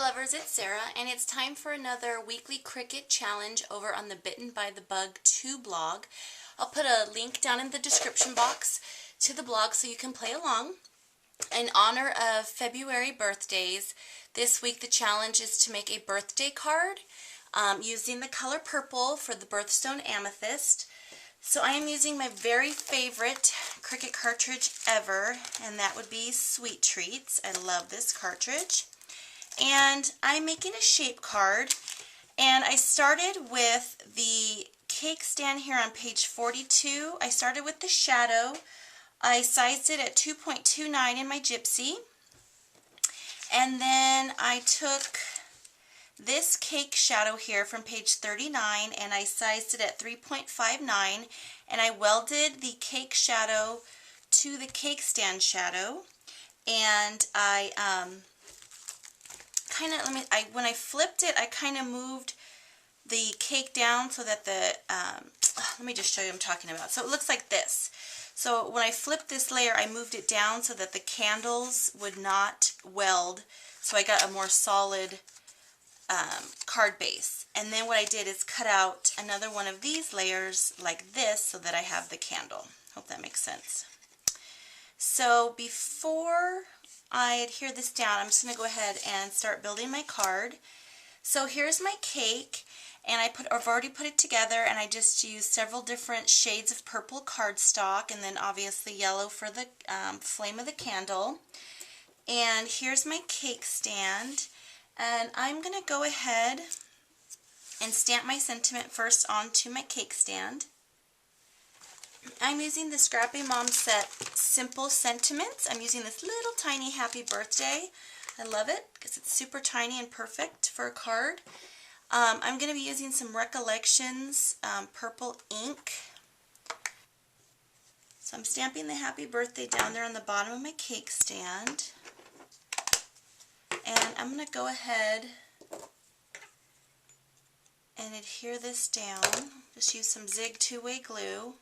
lovers, it's Sarah, and it's time for another weekly Cricut challenge over on the Bitten by the Bug 2 blog. I'll put a link down in the description box to the blog so you can play along. In honor of February birthdays, this week the challenge is to make a birthday card using the color purple for the birthstone amethyst. So I am using my very favorite Cricut cartridge ever, and that would be Sweet Treats. I love this cartridge. And I'm making a shape card, and I started with the cake stand here on page 42. I started with the shadow. I sized it at 2.29 in my gypsy, and then I took this cake shadow here from page 39 and I sized it at 3.59, and I welded the cake shadow to the cake stand shadow, and I when I flipped it, I kind of moved the cake down so that the, let me just show you what I'm talking about. So it looks like this. So when I flipped this layer, I moved it down so that the candles would not weld, so I got a more solid card base. And then what I did is cut out another one of these layers like this so that I have the candle. Hope that makes sense. So before I adhere this down, I'm just going to go ahead and start building my card. So here's my cake, and I've already put it together, and I just used several different shades of purple cardstock, and then obviously yellow for the flame of the candle. And here's my cake stand, and I'm going to go ahead and stamp my sentiment first onto my cake stand. I'm using the Scrappy Mom Set Simple Sentiments. I'm using this little tiny happy birthday. I love it because it's super tiny and perfect for a card. I'm going to be using some Recollections purple ink. So I'm stamping the happy birthday down there on the bottom of my cake stand. And I'm going to go ahead and adhere this down. Just use some Zig 2-way glue.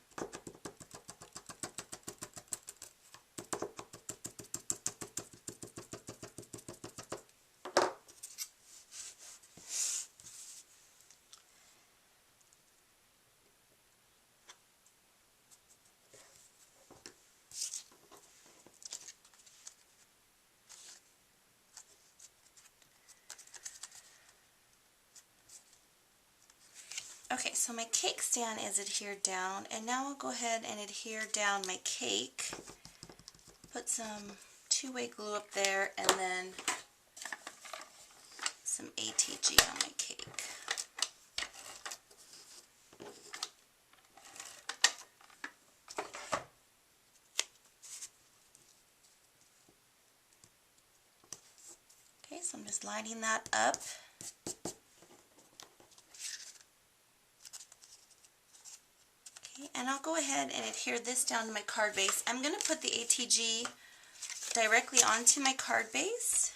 Okay, so my cake stand is adhered down, and now I'll go ahead and adhere down my cake. Put some 2-way glue up there, and then some ATG on my cake. Okay, so I'm just lining that up. And I'll go ahead and adhere this down to my card base. I'm going to put the ATG directly onto my card base.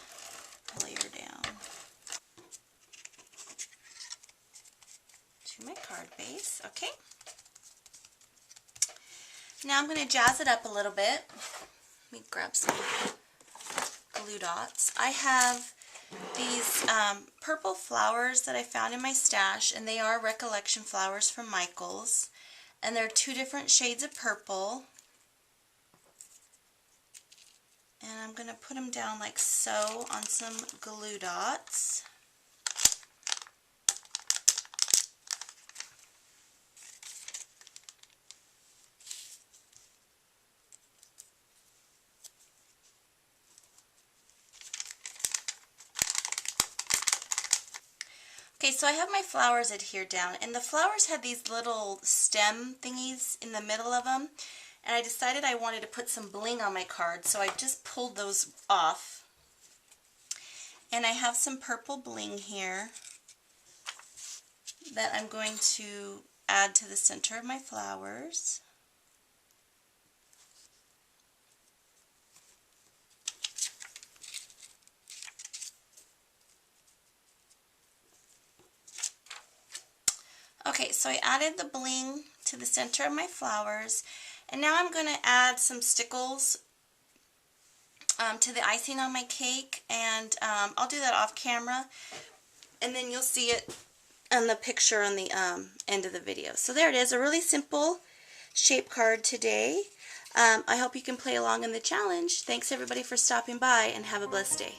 Layer down to my card base. Okay. Now I'm going to jazz it up a little bit. Let me grab some glue dots. I have these purple flowers that I found in my stash, and they are Recollection flowers from Michael's. And they're 2 different shades of purple. And I'm going to put them down like so on some glue dots. Okay, so I have my flowers adhered down, and the flowers had these little stem thingies in the middle of them, and I decided I wanted to put some bling on my card, so I just pulled those off. And I have some purple bling here that I'm going to add to the center of my flowers. Okay, so I added the bling to the center of my flowers, and now I'm going to add some stickles to the icing on my cake, and I'll do that off camera, and then you'll see it on the picture on the end of the video. So there it is, a really simple shape card today. I hope you can play along in the challenge. Thanks everybody for stopping by, and have a blessed day.